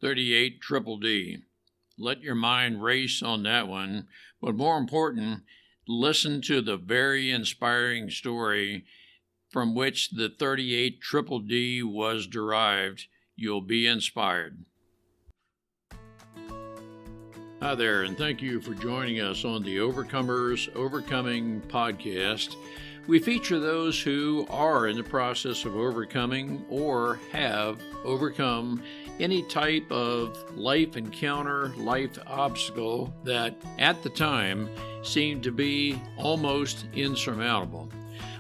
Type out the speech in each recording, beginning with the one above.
38 Triple D. Let your mind race on that one, but more important, listen to the very inspiring story from which the 38 Triple D was derived. You'll be inspired. Hi there, and thank you for joining us on the Overcomers Overcoming podcast. We feature those who are in the process of overcoming or have overcome any type of life encounter, life obstacle that at the time seemed to be almost insurmountable.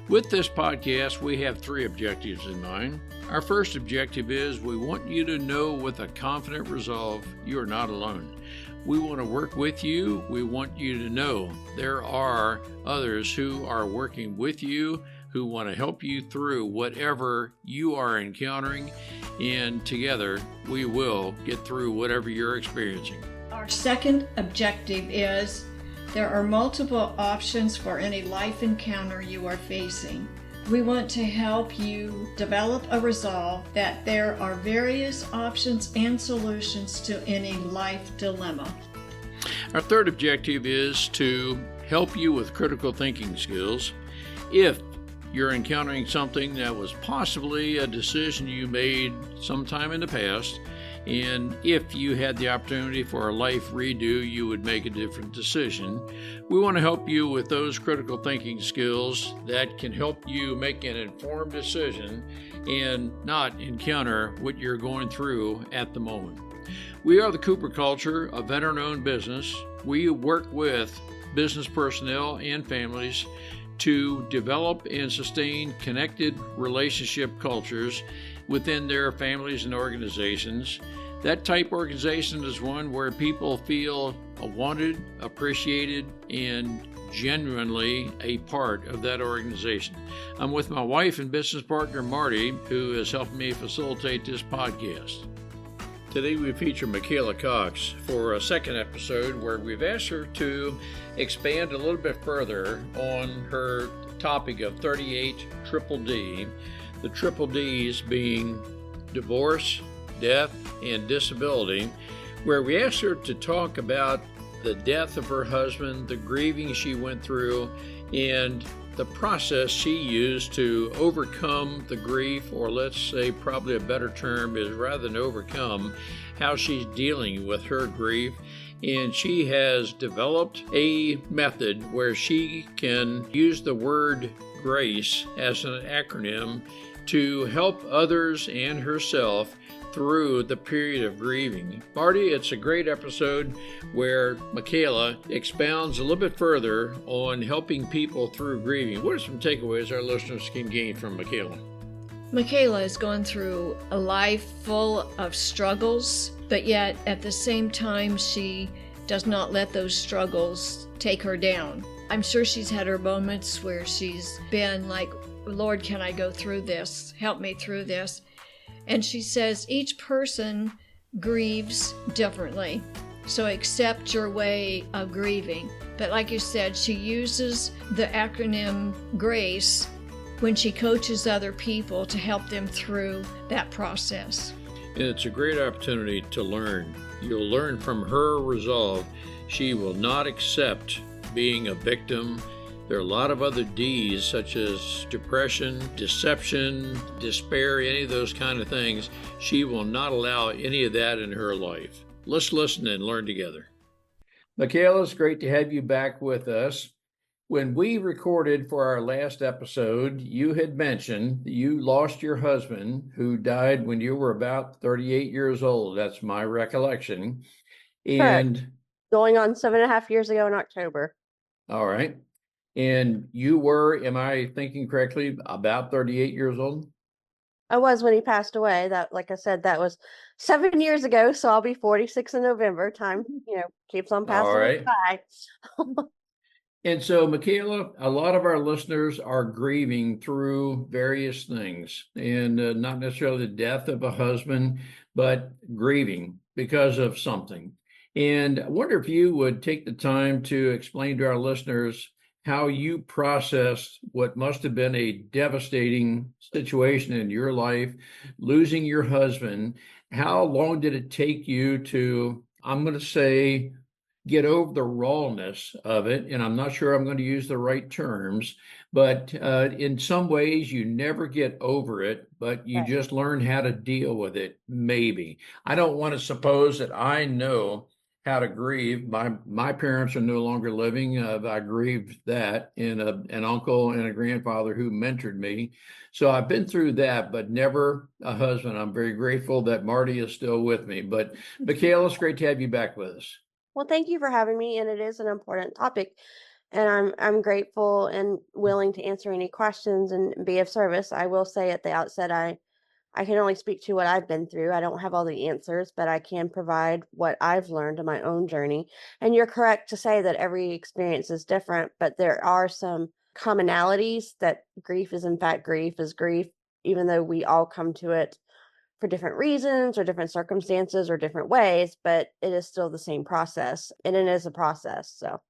With this podcast, we have three objectives in mind. Our first objective is we want you to know with a confident resolve you are not alone. We want to work with you. We want you to know there are others who are working with you, who want to help you through whatever you are encountering, and together we will get through whatever you're experiencing. Our second objective is there are multiple options for any life encounter you are facing. We want to help you develop a resolve that there are various options and solutions to any life dilemma. Our third objective is to help you with critical thinking skills. If you're encountering something that was possibly a decision you made sometime in the past, and if you had the opportunity for a life redo, you would make a different decision. We want to help you with those critical thinking skills that can help you make an informed decision and not encounter what you're going through at the moment. We are the Cooper Culture, a veteran-owned business. We work with business personnel and families to develop and sustain connected relationship cultures within their families and organizations. That type organization is one where people feel wanted, appreciated, and genuinely a part of that organization. I'm with my wife and business partner, Marty, who is helping me facilitate this podcast. Today we feature Michaela Cox for a second episode where we've asked her to expand a little bit further on her topic of 38 Triple D, the Triple Ds being divorce, death, and disability, where we asked her to talk about the death of her husband, the grieving she went through, and the process she used to overcome the grief, or let's say probably a better term is rather than overcome, how she's dealing with her grief. And she has developed a method where she can use the word GRACE as an acronym to help others and herself through the period of grieving. Marty, it's a great episode where Michaela expounds a little bit further on helping people through grieving. What are some takeaways our listeners can gain from Michaela? Michaela has gone through a life full of struggles, but yet at the same time, she does not let those struggles take her down. I'm sure she's had her moments where she's been like, Lord, can I go through this? Help me through this. And she says each person grieves differently. So accept your way of grieving. But like you said, she uses the acronym GRACE when she coaches other people to help them through that process. And it's a great opportunity to learn. You'll learn from her resolve. She will not accept being a victim. There are a lot of other D's, such as depression, deception, despair, any of those kind of things. She will not allow any of that in her life. Let's listen and learn together. Michaela, it's great to have you back with us. When we recorded for our last episode, you had mentioned you lost your husband, who died when you were about 38 years old. That's my recollection. And correct. Going on 7.5 years ago in October. All right. And you were, am I thinking correctly, about 38 years old? I was when he passed away. That, like I said, that was 7 years ago. So I'll be 46 in November. Time, keeps on passing All right. by. And so, Michaela, a lot of our listeners are grieving through various things, and not necessarily the death of a husband, but grieving because of something. And I wonder if you would take the time to explain to our listeners how you processed what must have been a devastating situation in your life, losing your husband, how long did it take you to, I'm going to say, get over the rawness of it? And I'm not sure I'm going to use the right terms, but in some ways you never get over it, but you Right. just learn how to deal with it, maybe. I don't want to suppose that I know how to grieve. My parents are no longer living. I grieved that in an uncle and a grandfather who mentored me. So I've been through that, but never a husband. I'm very grateful that Marty is still with me. But Michaela, it's great to have you back with us. Well, thank you for having me, and it is an important topic, and I'm grateful and willing to answer any questions and be of service. I will say at the outset, I can only speak to what I've been through. I don't have all the answers, but I can provide what I've learned in my own journey. And you're correct to say that every experience is different, but there are some commonalities that grief is in fact grief is grief, even though we all come to it for different reasons or different circumstances or different ways, but it is still the same process and it is a process. So,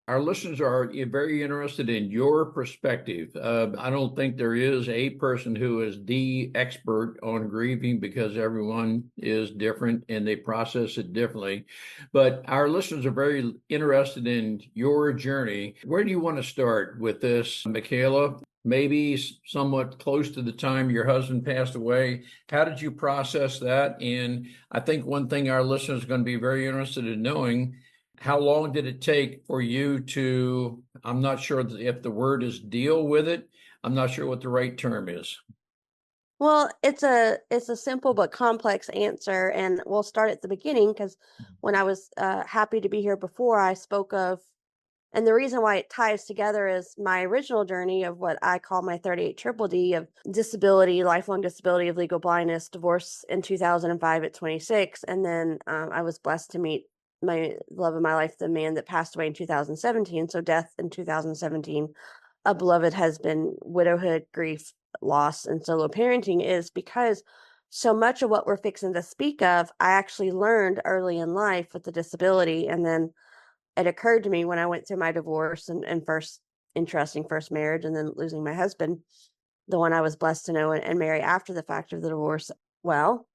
Our listeners are very interested in your perspective. I don't think there is a person who is the expert on grieving because everyone is different and they process it differently. But our listeners are very interested in your journey. Where do you want to start with this, Michaela? Maybe somewhat close to the time your husband passed away. How did you process that? And I think one thing our listeners are going to be very interested in knowing, how long did it take for you to, I'm not sure if the word is deal with it. I'm not sure what the right term is. well, it's a simple but complex answer, and we'll start at the beginning because when I was happy to be here before, I spoke of, and the reason why it ties together is my original journey of what I call my 38 triple D of disability, lifelong disability of legal blindness, divorce in 2005 at 26. And then I was blessed to meet my love of my life, the man that passed away in 2017. So death in 2017, a beloved husband, widowhood, grief, loss, and solo parenting is because so much of what we're fixing to speak of, I actually learned early in life with the disability. And then it occurred to me when I went through my divorce and first interesting first marriage and then losing my husband, the one I was blessed to know and marry after the fact of the divorce. Well,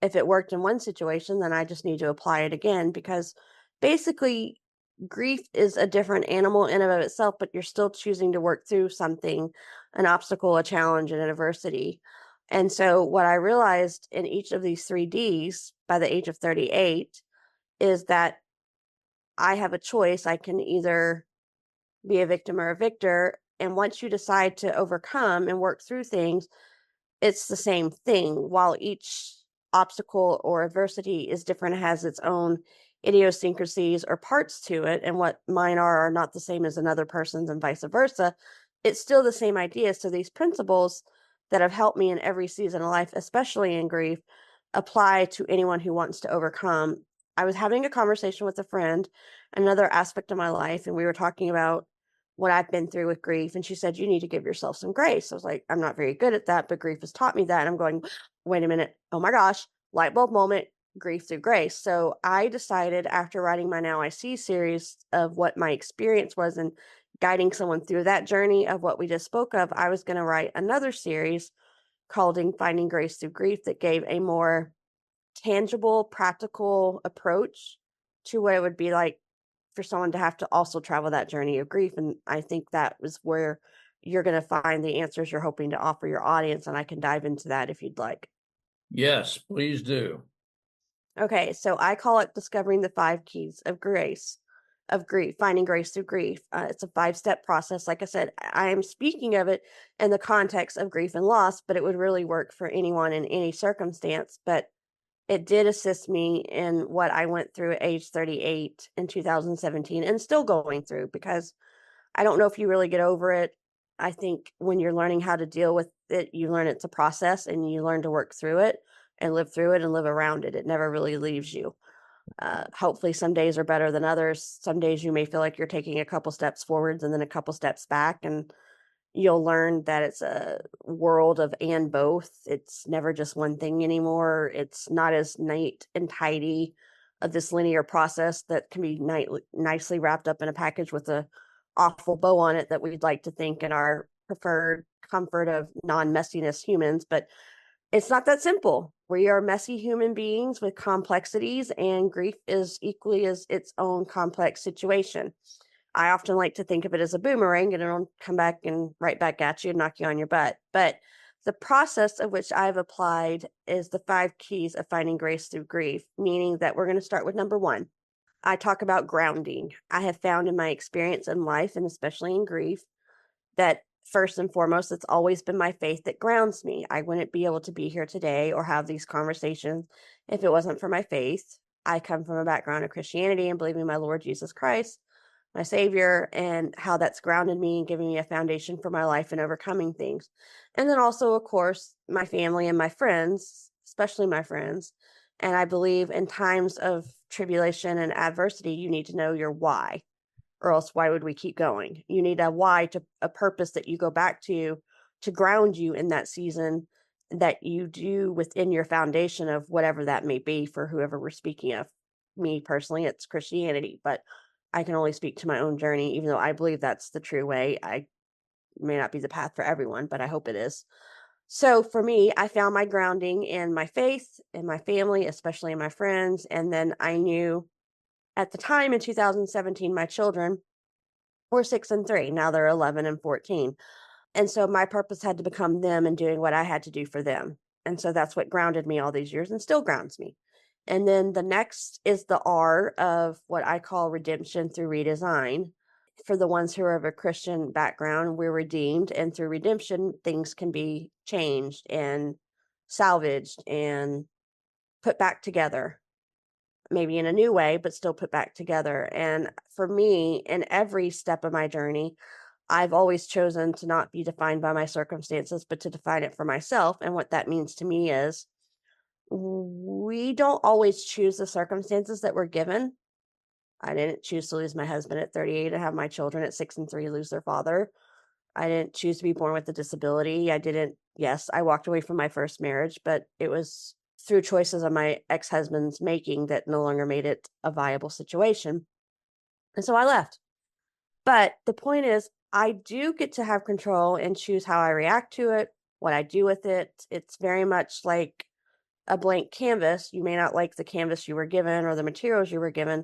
if it worked in one situation, then I just need to apply it again because basically grief is a different animal in and of itself, but you're still choosing to work through something, an obstacle, a challenge, an adversity. And so what I realized in each of these three Ds by the age of 38 is that I have a choice. I can either be a victim or a victor. And once you decide to overcome and work through things, it's the same thing. While each obstacle or adversity is different, it has its own idiosyncrasies or parts to it. And what mine are not the same as another person's and vice versa. It's still the same idea. So these principles that have helped me in every season of life, especially in grief, apply to anyone who wants to overcome. I was having a conversation with a friend, another aspect of my life, and we were talking about what I've been through with grief. And she said, "You need to give yourself some grace." I was like, "I'm not very good at that, but grief has taught me that." And I'm going, wait a minute. Oh my gosh, light bulb moment, grief through grace. So I decided after writing my Now I See series of what my experience was and guiding someone through that journey of what we just spoke of, I was going to write another series called Finding Grace Through Grief that gave a more tangible, practical approach to what it would be like for someone to have to also travel that journey of grief. And I think that was where you're going to find the answers you're hoping to offer your audience. And I can dive into that if you'd like. Yes, please do. Okay, so I call it discovering the 5 keys of grace, of grief, finding grace through grief. It's a 5-step process. Like I said, I am speaking of it in the context of grief and loss, but it would really work for anyone in any circumstance. But it did assist me in what I went through at age 38 in 2017 and still going through because I don't know if you really get over it. I think when you're learning how to deal with it, you learn it's a process and you learn to work through it and live through it and live around it. It never really leaves you. Hopefully, some days are better than others. Some days you may feel like you're taking a couple steps forwards and then a couple steps back. And you'll learn that it's a world of and both. It's never just one thing anymore. It's not as neat and tidy of this linear process that can be nicely wrapped up in a package with a awful bow on it that we'd like to think in our preferred comfort of non-messiness humans. But It's not that simple. We are messy human beings with complexities, and grief is equally as its own complex situation. I often like to think of it as a boomerang, and it'll come back and right back at you and knock you on your butt. But the process of which I've applied is the 5 keys of finding grace through grief, meaning that we're going to start with number 1. I talk about grounding. I have found in my experience in life, and especially in grief, that first and foremost, it's always been my faith that grounds me. I wouldn't be able to be here today or have these conversations if it wasn't for my faith. I come from a background of Christianity and believing in my Lord Jesus Christ, my Savior, and how that's grounded me and giving me a foundation for my life and overcoming things. And then also, of course, my family and my friends, especially my friends. And I believe in times of tribulation and adversity, you need to know your why, or else why would we keep going? You need a why, to a purpose that you go back to ground you in that season, that you do within your foundation of whatever that may be for whoever we're speaking of. Me personally, it's Christianity, but I can only speak to my own journey, even though I believe that's the true way. I may not be the path for everyone, but I hope it is. So for me, I found my grounding in my faith, in my family, especially in my friends. And then I knew at the time in 2017, my children were 6 and 3. Now they're 11 and 14. And so my purpose had to become them and doing what I had to do for them. And so that's what grounded me all these years and still grounds me. And then the next is the R of what I call redemption through redesign. For the ones who are of a Christian background, we're redeemed, and through redemption, things can be changed and salvaged and put back together, maybe in a new way, but still put back together. And for me, in every step of my journey, I've always chosen to not be defined by my circumstances, but to define it for myself. And what that means to me is we don't always choose the circumstances that we're given. I didn't choose to lose my husband at 38 and have my children at 6 and 3 lose their father. I didn't choose to be born with a disability. Yes, I walked away from my first marriage, but it was through choices of my ex-husband's making that no longer made it a viable situation. And so I left. But the point is, I do get to have control and choose how I react to it, what I do with it. It's very much like a blank canvas. You may not like the canvas you were given or the materials you were given,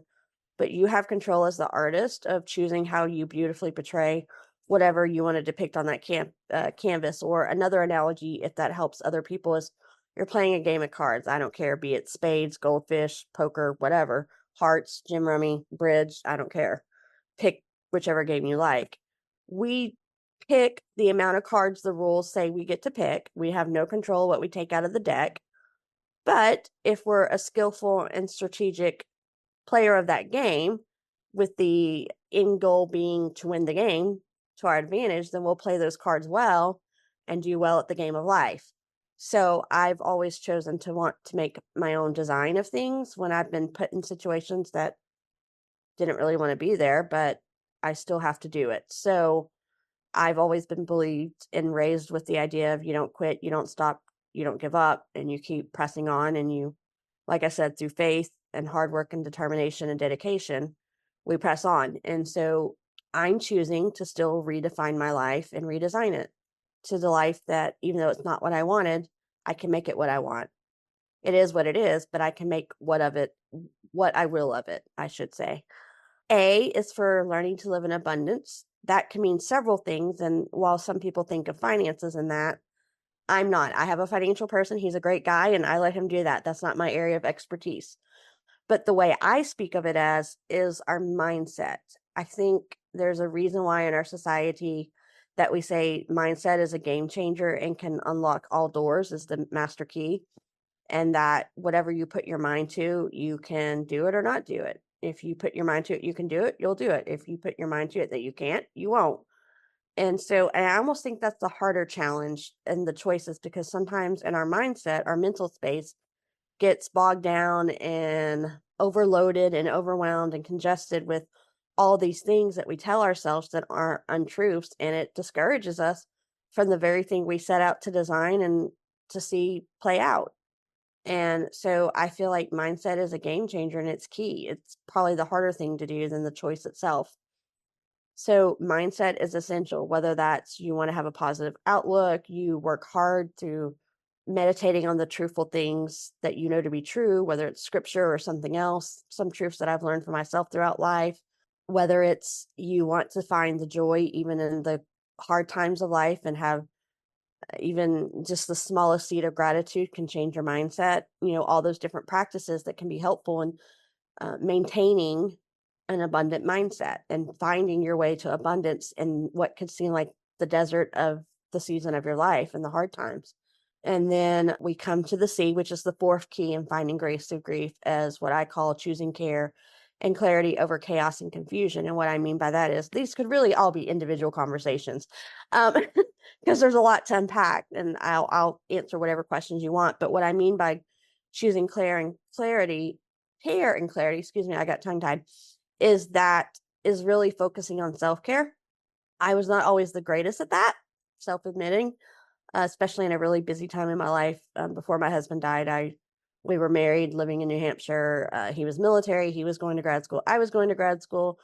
but you have control as the artist of choosing how you beautifully portray whatever you want to depict on that canvas. Or another analogy, if that helps other people, is you're playing a game of cards. I don't care, be it spades, goldfish, poker, whatever, hearts, gin rummy, bridge, I don't care. Pick whichever game you like. We pick the amount of cards the rules say we get to pick. We have no control what we take out of the deck. But if we're a skillful and strategic player of that game, with the end goal being to win the game to our advantage, then we'll play those cards well and do well at the game of life. So I've always chosen to want to make my own design of things when I've been put in situations that didn't really want to be there, but I still have to do it. So I've always been believed and raised with the idea of you don't quit, you don't stop, you don't give up, and you keep pressing on. And you, like I said, through faith and hard work and determination and dedication, we press on. And so I'm choosing to still redefine my life and redesign it to the life that, even though it's not what I wanted, I can make it what I want. It is what it is, but I can make what I will of it, I should say. A is for learning to live in abundance. That can mean several things. And while some people think of finances in that, I'm not. I have a financial person. He's a great guy, and I let him do that. That's not my area of expertise. But the way I speak of it as is our mindset. I think there's a reason why in our society that we say mindset is a game changer and can unlock all doors, is the master key. And that whatever you put your mind to, you can do it or not do it. If you put your mind to it, you can do it, you'll do it. If you put your mind to it that you can't, you won't. And I almost think that's the harder challenge in the choices, because sometimes in our mindset, our mental space gets bogged down and overloaded and overwhelmed and congested with all these things that we tell ourselves that are untruths, and it discourages us from the very thing we set out to design and to see play out. And so I feel like mindset is a game changer, and it's key. It's probably the harder thing to do than the choice itself. So mindset is essential, whether that's you want to have a positive outlook, you work hard through meditating on the truthful things that you know to be true, whether it's scripture or something else, some truths that I've learned for myself throughout life, whether it's you want to find the joy even in the hard times of life and have even just the smallest seed of gratitude can change your mindset, all those different practices that can be helpful in maintaining an abundant mindset and finding your way to abundance in what could seem like the desert of the season of your life and the hard times. And then we come to the C, which is the fourth key in finding grace through grief, as what I call choosing care and clarity over chaos and confusion. And what I mean by that is these could really all be individual conversations, because there's a lot to unpack, and I'll answer whatever questions you want. But what I mean by choosing care and clarity, excuse me, I got tongue tied, is really focusing on self care. I was not always the greatest at that, self admitting, especially in a really busy time in my life. Before my husband died, we were married, living in New Hampshire. He was military. He was going to grad school. I was going to grad school.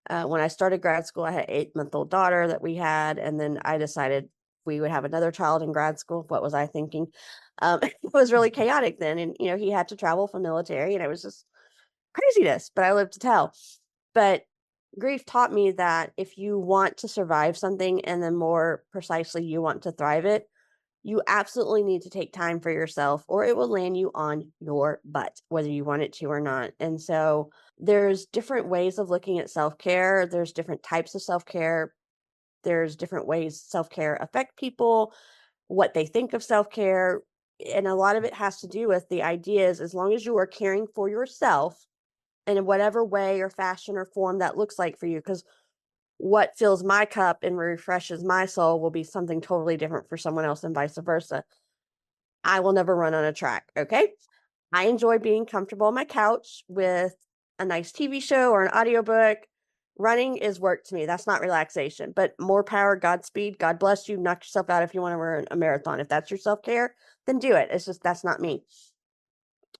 When I started grad school, I had an 8-month-old daughter that we had, and then I decided we would have another child in grad school. What was I thinking? It was really chaotic then, and he had to travel for military, and it was just craziness. But I lived to tell. But grief taught me that if you want to survive something, and then more precisely, you want to thrive it, you absolutely need to take time for yourself, or it will land you on your butt, whether you want it to or not. And so there's different ways of looking at self-care. There's different types of self-care. There's different ways self-care affect people, what they think of self-care. And a lot of it has to do with the ideas, as long as you are caring for yourself in whatever way or fashion or form that looks like for you. Because what fills my cup and refreshes my soul will be something totally different for someone else, and vice versa. I will never run on a track, okay? I enjoy being comfortable on my couch with a nice TV show or an audiobook. Running is work to me. That's not relaxation, but more power, Godspeed. God bless you. Knock yourself out if you want to run a marathon. If that's your self-care, then do it. It's just, that's not me.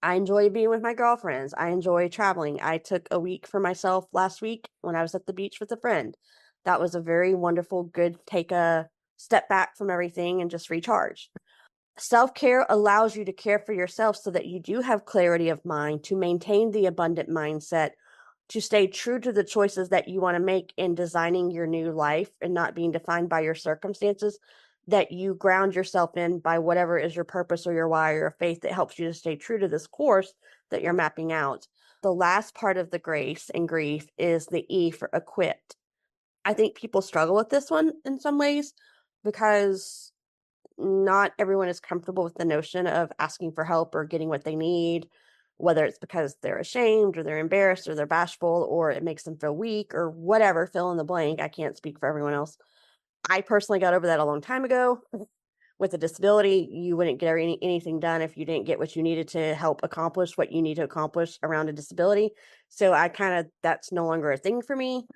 I enjoy being with my girlfriends. I enjoy traveling. I took a week for myself last week when I was at the beach with a friend. That was a very wonderful, good take a step back from everything and just recharge. Self-care allows you to care for yourself so that you do have clarity of mind, to maintain the abundant mindset, to stay true to the choices that you want to make in designing your new life and not being defined by your circumstances, that you ground yourself in by whatever is your purpose or your why or your faith that helps you to stay true to this course that you're mapping out. The last part of the grace and grief is the E for equipped. I think people struggle with this one in some ways because not everyone is comfortable with the notion of asking for help or getting what they need, whether it's because they're ashamed or they're embarrassed or they're bashful or it makes them feel weak or whatever, fill in the blank. I can't speak for everyone else. I personally got over that a long time ago. With a disability, you wouldn't get anything done if you didn't get what you needed to help accomplish what you need to accomplish around a disability. So that's no longer a thing for me.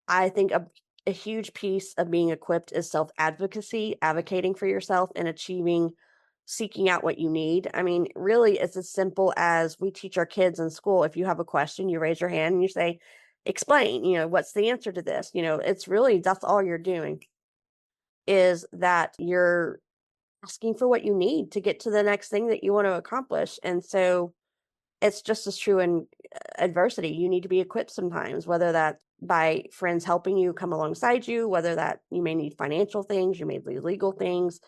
I think a huge piece of being equipped is self advocacy, advocating for yourself and seeking out what you need. I mean, really, it's as simple as we teach our kids in school. If you have a question, you raise your hand and you say, explain, what's the answer to this? It's really, that's all you're doing, is that you're asking for what you need to get to the next thing that you want to accomplish. And so it's just as true in adversity. You need to be equipped sometimes, whether that by friends helping you come alongside you, whether that you may need financial things, you may need legal things.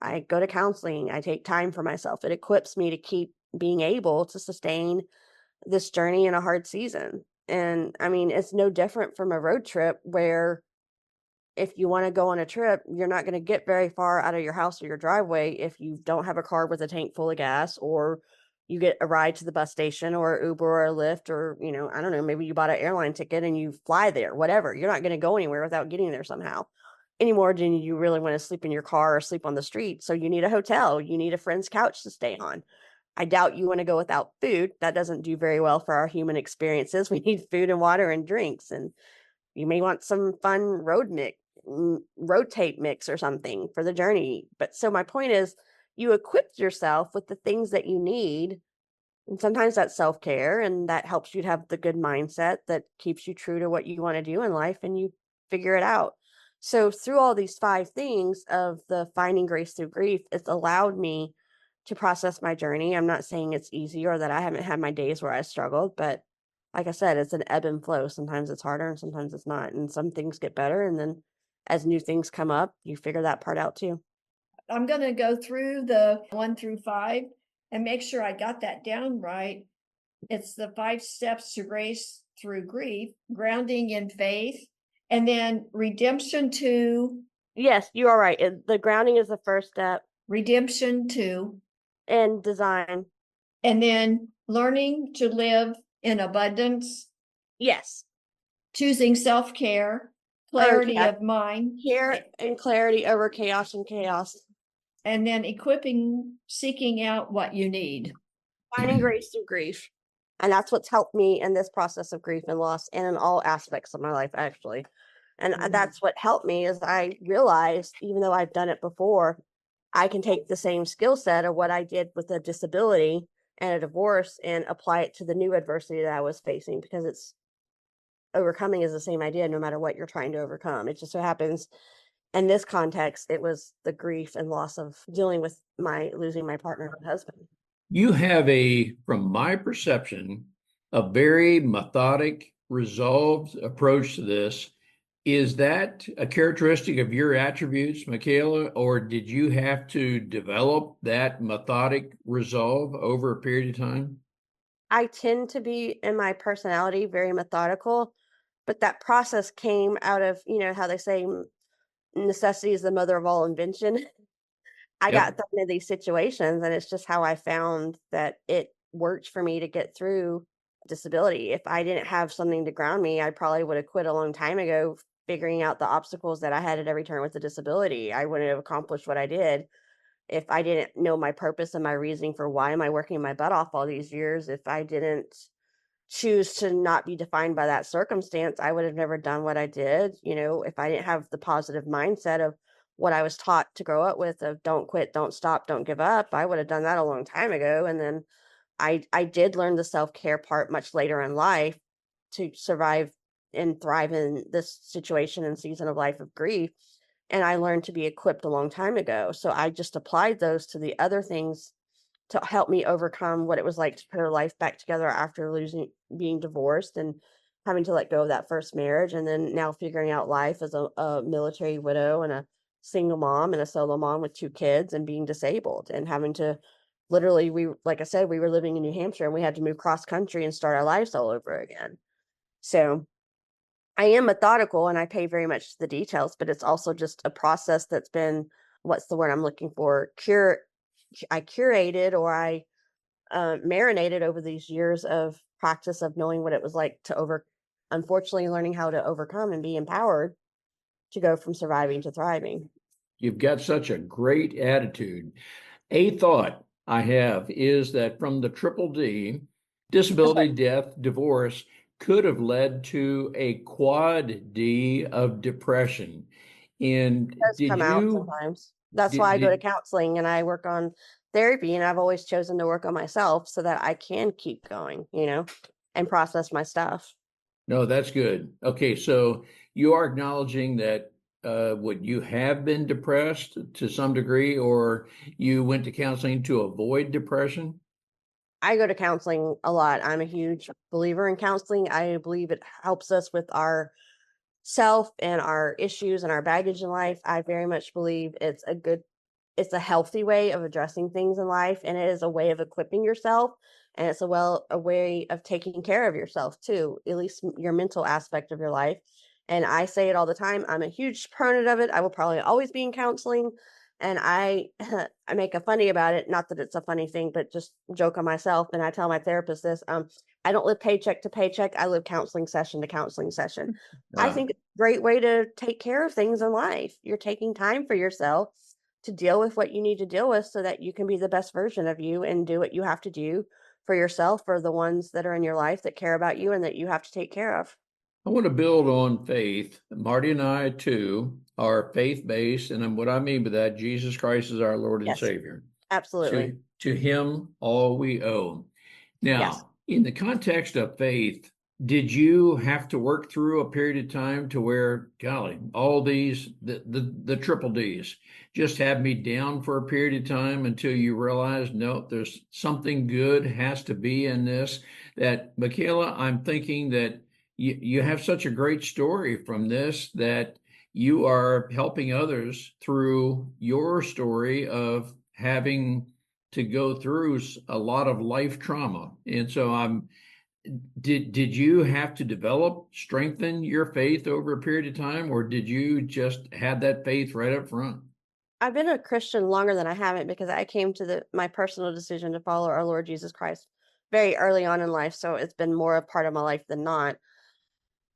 I go to counseling, I take time for myself. It equips me to keep being able to sustain this journey in a hard season. And I mean, it's no different from a road trip where if you want to go on a trip, you're not going to get very far out of your house or your driveway if you don't have a car with a tank full of gas, or you get a ride to the bus station or Uber or a Lyft, or, I don't know, maybe you bought an airline ticket and you fly there, whatever. You're not going to go anywhere without getting there somehow anymore. Do you really want to sleep in your car or sleep on the street? So you need a hotel, you need a friend's couch to stay on. I doubt you want to go without food. That doesn't do very well for our human experiences. We need food and water and drinks, and you may want some fun road tape mix or something for the journey. But so my point is, you equip yourself with the things that you need. And sometimes that's self-care, and that helps you to have the good mindset that keeps you true to what you want to do in life, and you figure it out. So through all these 5 things of the finding grace through grief, it's allowed me to process my journey. I'm not saying it's easy or that I haven't had my days where I struggled, but like I said, it's an ebb and flow. Sometimes it's harder and sometimes it's not. And some things get better. And then as new things come up, you figure that part out too. I'm going to go through the 1 through 5 and make sure I got that down right. It's the 5 steps to grace through grief, grounding in faith, and then redemption to Yes, you are right. The grounding is the first step, redemption to, and design. and then learning to live in abundance, Yes. choosing self-care, Okay. clarity of mind, Care and clarity over chaos and chaos. and then equipping, seeking out what you need. Finding grace through grief. And that's what's helped me in this process of grief and loss and in all aspects of my life, actually. And that's what helped me is I realized, even though I've done it before, I can take the same skill set of what I did with a disability and a divorce and apply it to the new adversity that I was facing, because it's overcoming is the same idea no matter what you're trying to overcome. It just so happens in this context, it was the grief and loss of dealing with my losing my partner and husband. You have from my perception, a very methodic, resolved approach to this. Is that a characteristic of your attributes, Michaela, or did you have to develop that methodic resolve over a period of time? I tend to be in my personality very methodical, but that process came out of, how they say necessity is the mother of all invention. I got Yep. thrown in these situations, and it's just how I found that it worked for me to get through disability. If I didn't have something to ground me, I probably would have quit a long time ago, figuring out the obstacles that I had at every turn with the disability. I wouldn't have accomplished what I did if I didn't know my purpose and my reasoning for why am I working my butt off all these years. If I didn't choose to not be defined by that circumstance, I would have never done what I did. If I didn't have the positive mindset of what I was taught to grow up with of don't quit, don't stop, don't give up, I would have done that a long time ago. And then I did learn the self-care part much later in life to survive and thrive in this situation and season of life of grief. And I learned to be equipped a long time ago. So I just applied those to the other things to help me overcome what it was like to put her life back together after being divorced and having to let go of that first marriage. And then now figuring out life as a military widow and a single mom and a solo mom with 2 kids and being disabled and having to literally, like I said, we were living in New Hampshire and we had to move cross country and start our lives all over again. So I am methodical and I pay very much to the details, but it's also just a process that's been, what's the word I'm looking for? I curated, or I marinated over these years of practice of knowing what it was like to unfortunately learning how to overcome and be empowered to go from surviving to thriving. You've got such a great attitude. A thought I have is that from the triple D, disability, death, divorce, could have led to a quad D of depression. And It does did come out you sometimes. That's why did, I go to did counseling and I work on therapy, and I've always chosen to work on myself so that I can keep going, and process my stuff. No, that's good. Okay, so you are acknowledging that would you have been depressed to some degree, or you went to counseling to avoid depression? I go to counseling a lot. I'm a huge believer in counseling. I believe it helps us with our self and our issues and our baggage in life. I very much believe it's a healthy way of addressing things in life, and it is a way of equipping yourself, and it's a way of taking care of yourself too, at least your mental aspect of your life. And I say it all the time, I'm a huge proponent of it. I will probably always be in counseling, and I I make a funny about it, not that it's a funny thing, but just joke on myself. And I tell my therapist this, I don't live paycheck to paycheck, I live counseling session to counseling session. I Uh, think it's a great way to take care of things in life. You're taking time for yourself to deal with what you need to deal with so that you can be the best version of you and do what you have to do for yourself, for the ones that are in your life that care about you and that you have to take care of. I want to build on faith. Marty and I, too, are faith-based, and what I mean by that, Jesus Christ is our Lord and Yes, Savior. absolutely. To him all we owe. Yes. Now, in the context of faith, Did you have to work through a period of time to where, golly, all these the triple D's just had me down for a period of time until you realized, no, there's something good has to be in this? That, Michaela, I'm thinking that you have such a great story from this that you are helping others through your story of having to go through a lot of life trauma. And so did you have to develop, strengthen your faith over a period of time, or did you just have that faith right up front? I've been a Christian longer than I haven't because I came to my personal decision to follow our Lord Jesus Christ very early on in life, so it's been more a part of my life than not.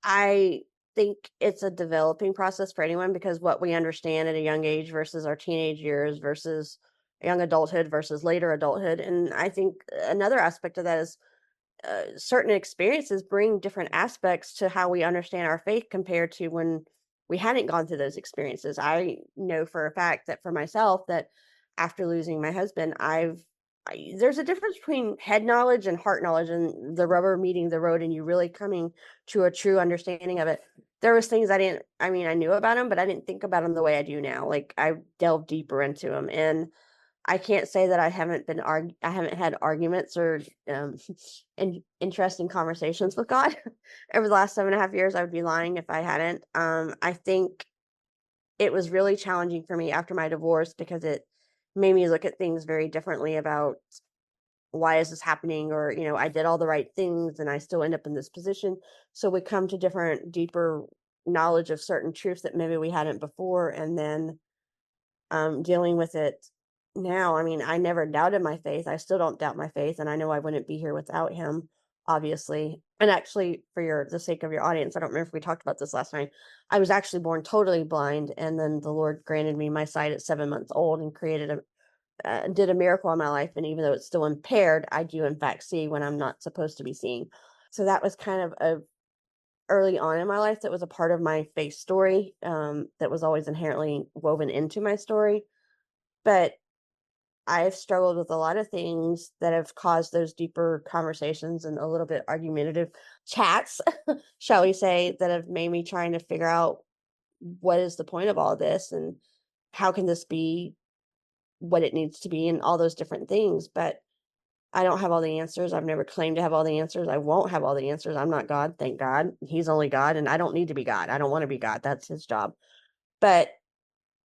I think it's a developing process for anyone because what we understand at a young age versus our teenage years versus young adulthood versus later adulthood. And I think another aspect of that is certain experiences bring different aspects to how we understand our faith compared to when we hadn't gone through those experiences. I know for a fact that for myself that after losing my husband, there's a difference between head knowledge and heart knowledge and the rubber meeting the road and you really coming to a true understanding of it. There was things I knew about him, but I didn't think about him the way I do now. Like I delved deeper into him, and I can't say that I haven't had arguments or interesting conversations with God over the last 7.5 years. I would be lying if I hadn't. I think it was really challenging for me after my divorce because it made me look at things very differently about why is this happening, or I did all the right things and I still end up in this position. So we come to different, deeper knowledge of certain truths that maybe we hadn't before, and then dealing with it now. I mean, I never doubted my faith. I still don't doubt my faith, and I know I wouldn't be here without him, obviously. And actually, for the sake of your audience, I don't remember if we talked about this last night. I was actually born totally blind, and then the Lord granted me my sight at 7 months old and did a miracle in my life. And even though it's still impaired, I do in fact see when I'm not supposed to be seeing. So that was kind of a early on in my life that was a part of my faith story, that was always inherently woven into my story. But I've struggled with a lot of things that have caused those deeper conversations and a little bit argumentative chats, shall we say, that have made me trying to figure out what is the point of all this and how can this be what it needs to be and all those different things. But I don't have all the answers. I've never claimed to have all the answers. I won't have all the answers. I'm not God, thank God. He's only God, and I don't need to be God. I don't want to be God. That's his job. But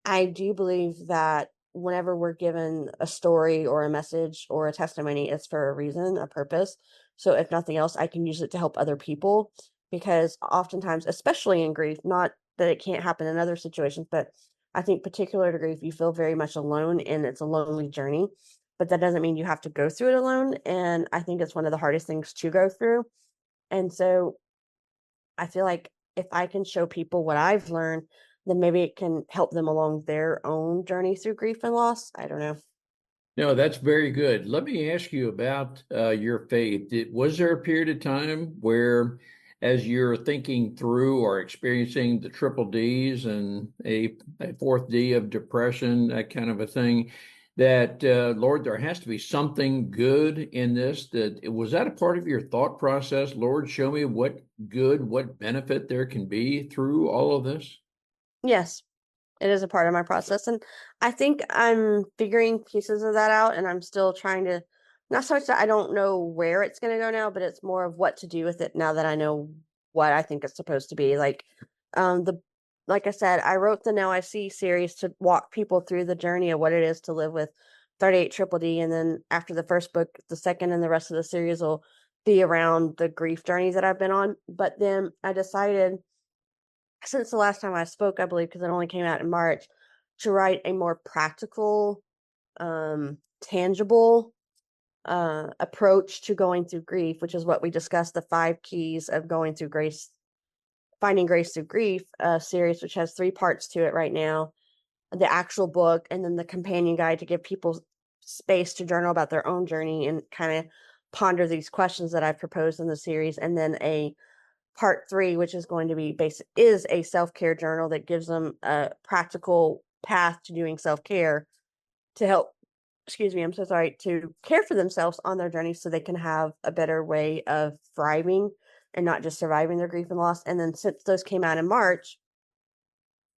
I do believe that whenever we're given a story or a message or a testimony, it's for a reason, a purpose. So if nothing else, I can use it to help other people because oftentimes, especially in grief, not that it can't happen in other situations, but I think particular to grief, you feel very much alone and it's a lonely journey. But that doesn't mean you have to go through it alone. And I think it's one of the hardest things to go through. And so I feel like if I can show people what I've learned, then maybe it can help them along their own journey through grief and loss. I don't know. No, that's very good. Let me ask you about your faith. Was there a period of time where, as you're thinking through or experiencing the triple D's and a fourth D of depression, that kind of a thing, that Lord, there has to be something good in this? Was that a part of your thought process? Lord, show me what good, what benefit there can be through all of this? Yes, it is a part of my process. And I think I'm figuring pieces of that out and I'm still trying to, not so much that I don't know where it's going to go now, but it's more of what to do with it now that I know what I think it's supposed to be. Um, the, like I said, I wrote the Now I See series to walk people through the journey of what it is to live with 38 triple D. And then after the first book, the second and the rest of the series will be around the grief journey that I've been on. But then I decided, since the last time I spoke, I believe, because it only came out in March, to write a more practical, tangible approach to going through grief, which is what we discussed, the 5 keys of going through grace, finding grace through grief series, which has 3 parts to it right now. The actual book, and then the companion guide to give people space to journal about their own journey and kind of ponder these questions that I've proposed in the series. And then a part 3, which is going to be is a self-care journal that gives them a practical path to doing self-care to help, excuse me, I'm so sorry, to care for themselves on their journey so they can have a better way of thriving and not just surviving their grief and loss. And then since those came out in March,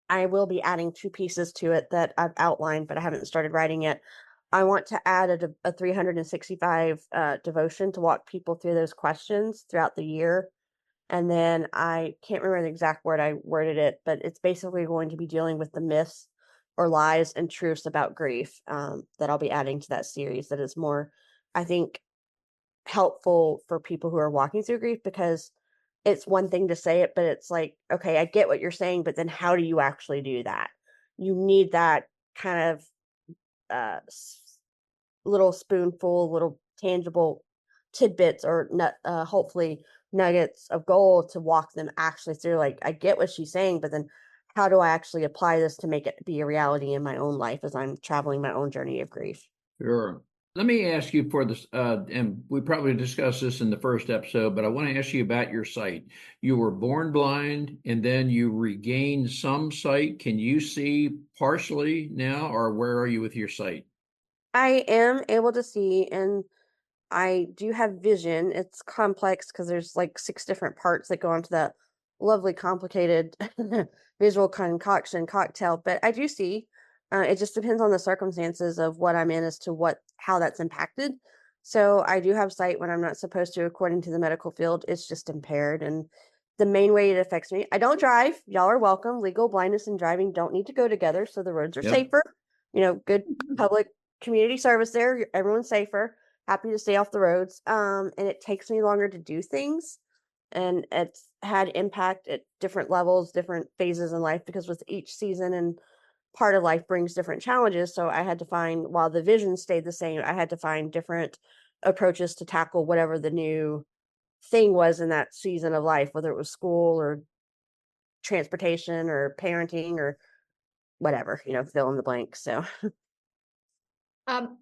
I will be adding 2 pieces to it that I've outlined, but I haven't started writing yet. I want to add a 365 devotion to walk people through those questions throughout the year. And then I can't remember the exact word I worded it, but it's basically going to be dealing with the myths or lies and truths about grief, that I'll be adding to that series that is more, I think, helpful for people who are walking through grief, because it's one thing to say it, but it's like, okay, I get what you're saying, but then how do you actually do that? You need that kind of little spoonful, little tangible tidbits or hopefully nuggets of gold to walk them actually through. Like, I get what she's saying, but then how do I actually apply this to make it be a reality in my own life as I'm traveling my own journey of grief? Sure. Let me ask you for this, and we probably discussed this in the first episode, but I want to ask you about your sight. You were born blind and then you regained some sight. Can you see partially now, or where are you with your sight? I am able to see, and I do have vision. It's complex because there's like 6 different parts that go into that lovely, complicated visual concoction cocktail. But I do see. It just depends on the circumstances of what I'm in as to how that's impacted. So I do have sight when I'm not supposed to, according to the medical field. It's just impaired, and the main way it affects me. I don't drive. Y'all are welcome. Legal blindness and driving don't need to go together, so the roads are Yep. safer. Good public community service there. Everyone's safer, happy to stay off the roads. And it takes me longer to do things. And it's had impact at different levels, different phases in life, because with each season and part of life brings different challenges. So I had to find, while the vision stayed the same, I had to find different approaches to tackle whatever the new thing was in that season of life, whether it was school or transportation or parenting or whatever, fill in the blank. So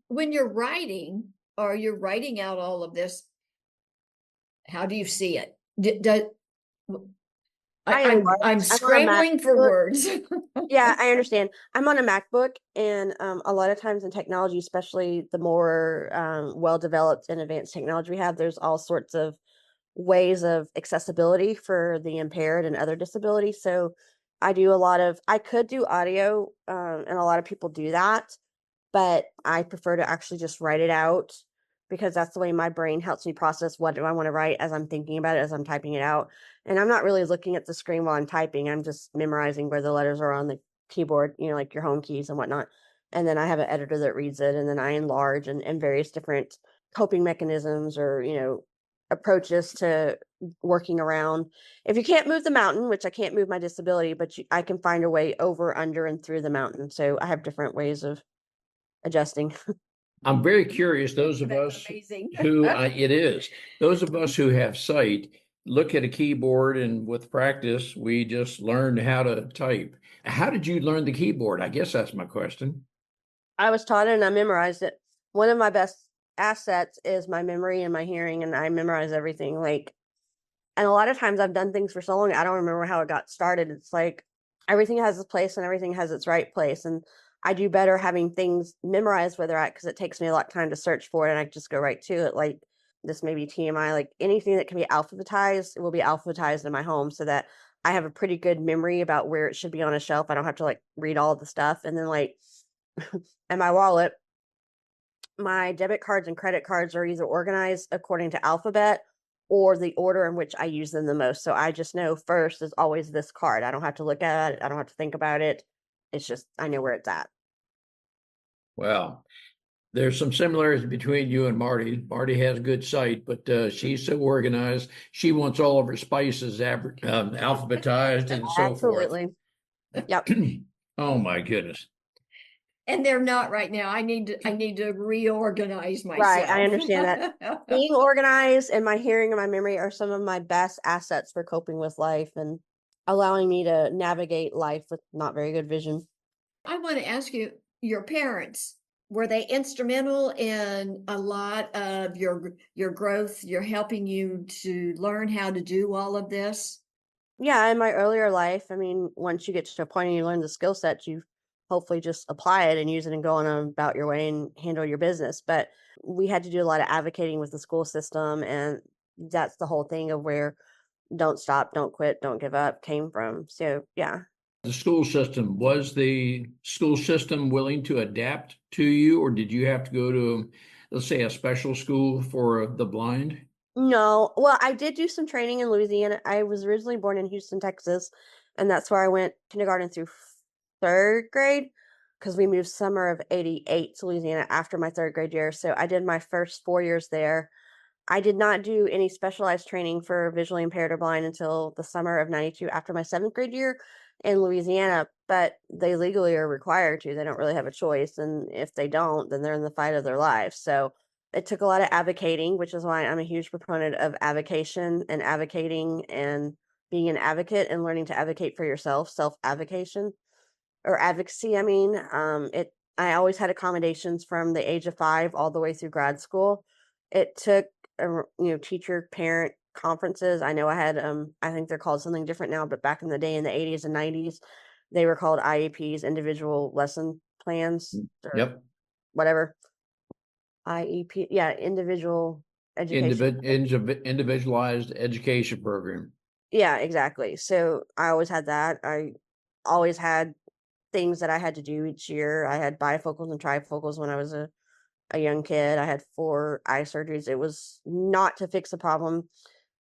When you're writing or you're writing out all of this, how do you see it? I I'm enlarge. I'm on a scrambling for MacBook. words. Yeah, I understand. I'm on a MacBook, and a lot of times in technology, especially the more well-developed and advanced technology we have, there's all sorts of ways of accessibility for the impaired and other disabilities. So I could do audio, and a lot of people do that, but I prefer to actually just write it out, because that's the way my brain helps me process what do I want to write as I'm thinking about it, as I'm typing it out. And I'm not really looking at the screen while I'm typing. I'm just memorizing where the letters are on the keyboard, like your home keys and whatnot. And then I have an editor that reads it, and then I enlarge and various different coping mechanisms or, approaches to working around. If you can't move the mountain, which I can't move my disability, but I can find a way over, under, and through the mountain. So I have different ways of adjusting. I'm very curious, those of That's us amazing. it is, those of us who have sight look at a keyboard, and with practice, we just learned how to type. How did you learn the keyboard? I guess that's my question. I was taught it and I memorized it. One of my best assets is my memory and my hearing, and I memorize everything. And a lot of times I've done things for so long, I don't remember how it got started. It's like everything has its place and everything has its right place. And I do better having things memorized where they're at, because it takes me a lot of time to search for it and I just go right to it. Like, this may be TMI, like anything that can be alphabetized, it will be alphabetized in my home, so that I have a pretty good memory about where it should be on a shelf. I don't have to like read all the stuff. And then in my wallet, my debit cards and credit cards are either organized according to alphabet or the order in which I use them the most. So I just know first is always this card. I don't have to look at it. I don't have to think about it. It's just, I know where it's at. Well, there's some similarities between you and Marty. Marty has good sight, but she's so organized. She wants all of her spices alphabetized and so forth. Absolutely. Yep. Oh my goodness. And they're not right now. I need to reorganize Right. I myself. understand that. Being organized and my hearing and my memory are some of my best assets for coping with life and allowing me to navigate life with not very good vision. I want to ask you, your parents, were they instrumental in a lot of your growth? You're helping you to learn how to do all of this? Yeah, in my earlier life, I mean, once you get to a point and you learn the skill set, you hopefully just apply it and use it and go on about your way and handle your business. But we had to do a lot of advocating with the school system, and that's the whole thing of where don't stop, don't quit, don't give up came from. So yeah. The school system, was the school system willing to adapt to you, or did you have to go to, let's say, a special school for the blind? No, well, I did do some training in Louisiana. I was originally born in Houston, Texas, and that's where I went kindergarten through 3rd grade because we moved summer of '88 to Louisiana after my 3rd grade year. So I did my first 4 years there. I did not do any specialized training for visually impaired or blind until the summer of '92 after my 7th grade year in Louisiana, but they legally are required to. They don't really have a choice, and if they don't, then they're in the fight of their lives. So it took a lot of advocating, which is why I'm a huge proponent of avocation and advocating and being an advocate and learning to advocate for yourself, self-avocation or advocacy. I mean, I always had accommodations from the age of 5 all the way through grad school. It took teacher parent conferences. I know I had I think they're called something different now, but back in the day in the '80s and '90s, they were called IEPs, individual lesson plans or Yep. whatever. IEP, yeah, individual education. Individualized education program. Yeah, exactly. So I always had that. I always had things that I had to do each year. I had bifocals and trifocals when I was a young kid. I had 4 eye surgeries. It was not to fix a problem.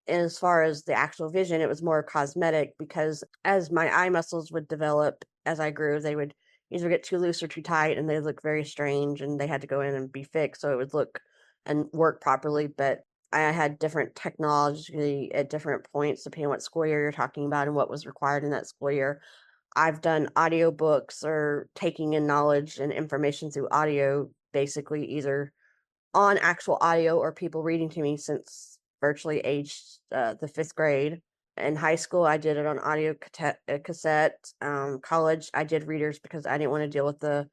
And as far as the actual vision, it was more cosmetic because as my eye muscles would develop as I grew, they would either get too loose or too tight and they look very strange and they had to go in and be fixed so it would look and work properly. But I had different technology at different points depending on what school year you're talking about and what was required in that school year. I've done audiobooks or taking in knowledge and information through audio, basically either on actual audio or people reading to me since virtually age the 5th grade. In high school, I did it on cassette. College, I did readers because I didn't want to deal with the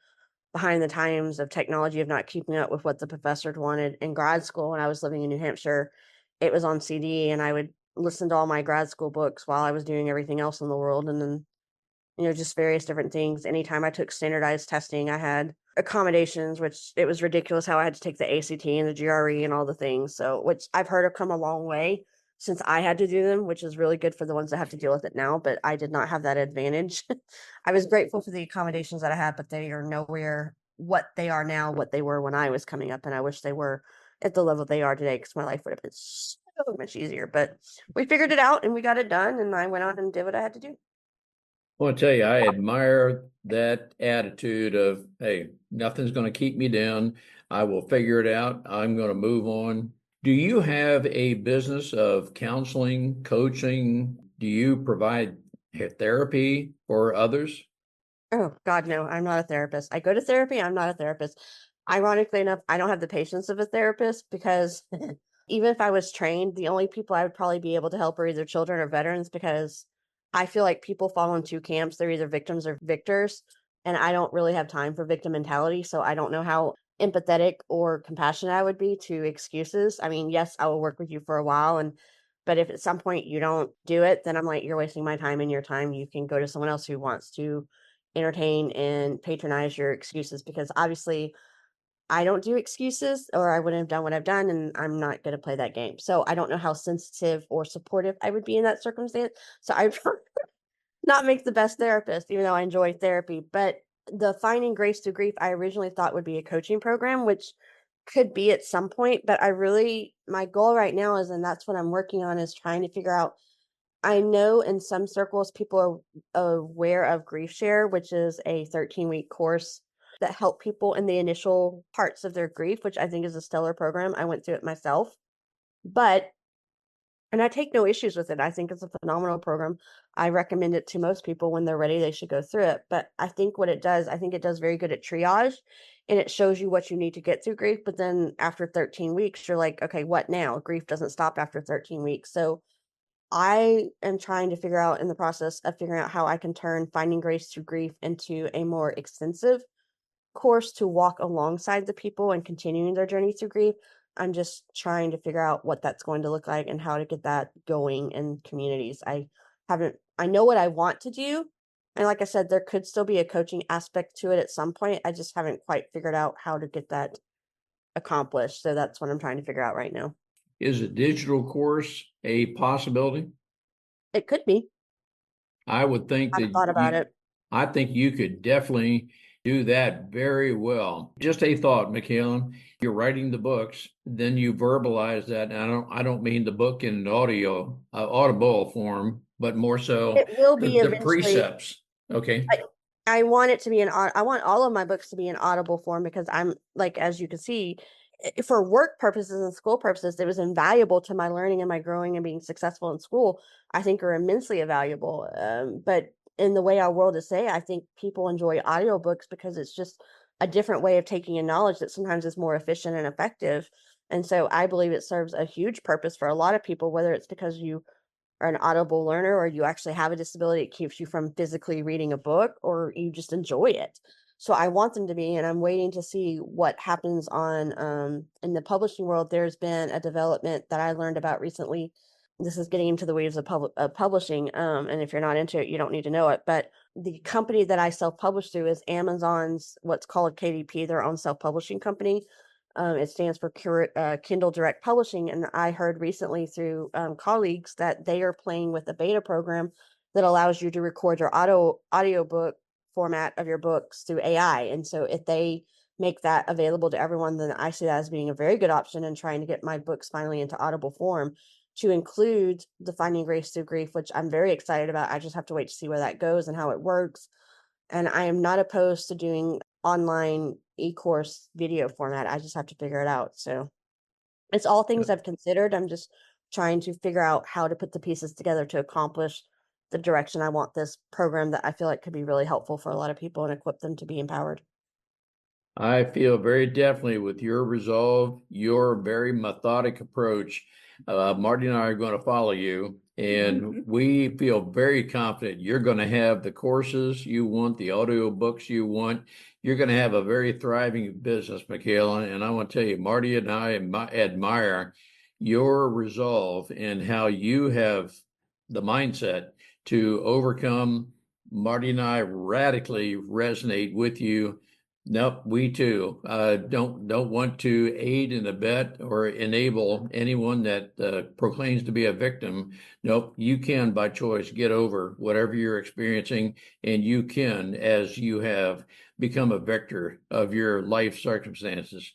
behind the times of technology of not keeping up with what the professor wanted. In grad school, when I was living in New Hampshire, it was on CD, and I would listen to all my grad school books while I was doing everything else in the world. And then just various different things. Anytime I took standardized testing, I had accommodations, which it was ridiculous how I had to take the ACT and the GRE and all the things. So, which I've heard have come a long way since I had to do them, which is really good for the ones that have to deal with it now. But I did not have that advantage. I was grateful for the accommodations that I had, but they are nowhere what they are now, what they were when I was coming up. And I wish they were at the level they are today because my life would have been so much easier. But we figured it out and we got it done. And I went on and did what I had to do. Well, I tell you, I admire that attitude of, hey, nothing's going to keep me down. I will figure it out. I'm going to move on. Do you have a business of counseling, coaching? Do you provide therapy for others? Oh, God, no, I'm not a therapist. I go to therapy, I'm not a therapist. Ironically enough, I don't have the patience of a therapist because even if I was trained, the only people I would probably be able to help are either children or veterans because I feel like people fall in 2 camps. They're either victims or victors, and I don't really have time for victim mentality, so I don't know how empathetic or compassionate I would be to excuses. I mean, yes, I will work with you for a while but if at some point you don't do it, then I'm like, you're wasting my time and your time. You can go to someone else who wants to entertain and patronize your excuses because obviously I don't do excuses or I wouldn't have done what I've done and I'm not going to play that game. So I don't know how sensitive or supportive I would be in that circumstance. So I not make the best therapist, even though I enjoy therapy. But the Finding Grace Through Grief, I originally thought would be a coaching program, which could be at some point. But my goal right now is, and that's what I'm working on, is trying to figure out. I know in some circles people are aware of Grief Share, which is a 13-week course that help people in the initial parts of their grief, which I think is a stellar program. I went through it myself. But and I take no issues with it. I think it's a phenomenal program. I recommend it to most people when they're ready, they should go through it. But I think what it does, I think it does very good at triage and it shows you what you need to get through grief. But then after 13 weeks, you're like, okay, what now? Grief doesn't stop after 13 weeks. So I am trying to figure out in the process of figuring out how I can turn Finding Grace Through Grief into a more extensive course to walk alongside the people and continuing their journey through grief. I'm just trying to figure out what that's going to look like and how to get that going in communities. I know what I want to do. And like I said, there could still be a coaching aspect to it at some point. I just haven't quite figured out how to get that accomplished. So that's what I'm trying to figure out right now. Is a digital course a possibility? It could be. I would think I that haven't thought about it. I think you could definitely do that very well. Just a thought, Michaela. You're writing the books, then you verbalize that. And I don't mean the book in an audible form, but more so It will be the eventually. precepts. Okay. I want it to be I want all of my books to be in audible form because I'm like, as you can see, for work purposes and school purposes, it was invaluable to my learning and my growing and being successful in school. I think are immensely valuable. But in the way our world is today, I think people enjoy audiobooks because it's just a different way of taking in knowledge that sometimes is more efficient and effective. And so I believe it serves a huge purpose for a lot of people, whether it's because you are an audible learner or you actually have a disability, it keeps you from physically reading a book or you just enjoy it. So I want them to be, and I'm waiting to see what happens on in the publishing world. There's been a development that I learned about recently. This is getting into the weeds of publishing, and if you're not into it, you don't need to know it. But the company that I self-publish through is Amazon's what's called KDP, their own self-publishing company. It stands for Kindle Direct Publishing. And I heard recently through colleagues that they are playing with a beta program that allows you to record your audiobook format of your books through AI. And so if they make that available to everyone, then I see that as being a very good option in trying to get my books finally into audible form to include the Finding Grace Through Grief, which I'm very excited about. I just have to wait to see where that goes and how it works. And I am not opposed to doing online e-course video format. I just have to figure it out. So it's all things I've considered. I'm just trying to figure out how to put the pieces together to accomplish the direction I want this program that I feel like could be really helpful for a lot of people and equip them to be empowered. I feel very definitely with your resolve, your very methodic approach. Marty and I are going to follow you, and we feel very confident you're going to have the courses you want, the audio books you want. You're going to have a very thriving business, Michaela. And I want to tell you, Marty and I admire your resolve and how you have the mindset to overcome. Marty and I radically resonate with you. Nope, we too don't want to aid and abet or enable anyone that proclaims to be a victim. Nope, you can by choice get over whatever you're experiencing, and you can, as you have, become a victor of your life circumstances.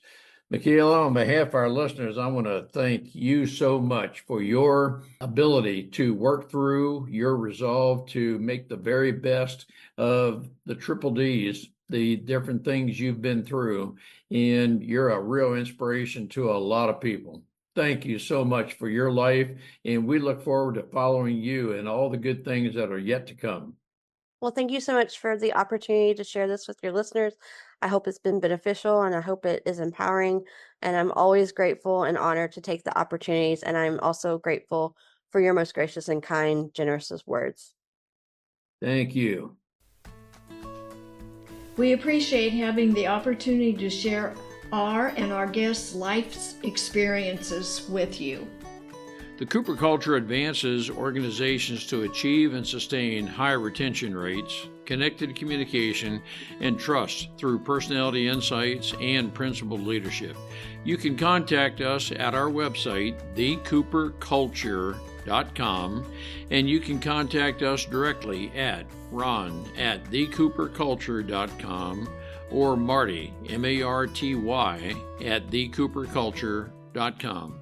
Michaela, on behalf of our listeners, I want to thank you so much for your ability to work through your resolve to make the very best of the triple Ds, the different things you've been through, and you're a real inspiration to a lot of people. Thank you so much for your life, and we look forward to following you and all the good things that are yet to come. Well, thank you so much for the opportunity to share this with your listeners. I hope it's been beneficial and I hope it is empowering. And I'm always grateful and honored to take the opportunities. And I'm also grateful for your most gracious and kind, generous words. Thank you. We appreciate having the opportunity to share our and our guests' life experiences with you. The Cooper culture advances organizations to achieve and sustain high retention rates, connected communication, and trust through personality insights and principled leadership. You can contact us at our website, thecooperculture.com, and you can contact us directly at ron@thecooperculture.com or Marty, M-A-R-T-Y, at thecooperculture.com.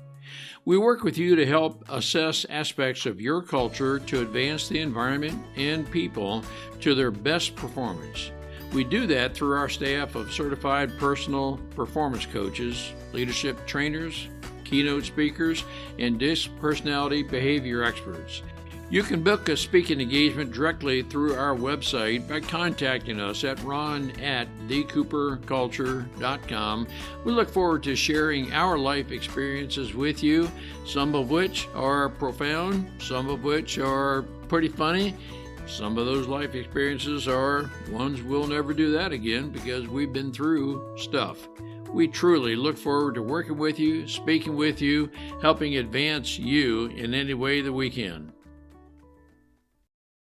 We work with you to help assess aspects of your culture to advance the environment and people to their best performance. We do that through our staff of certified personal performance coaches, leadership trainers, keynote speakers, and disc personality behavior experts. You can book a speaking engagement directly through our website by contacting us at ron@thecooperculture.com. We look forward to sharing our life experiences with you, some of which are profound, some of which are pretty funny. Some of those life experiences are ones we'll never do that again because we've been through stuff. We truly look forward to working with you, speaking with you, helping advance you in any way that we can.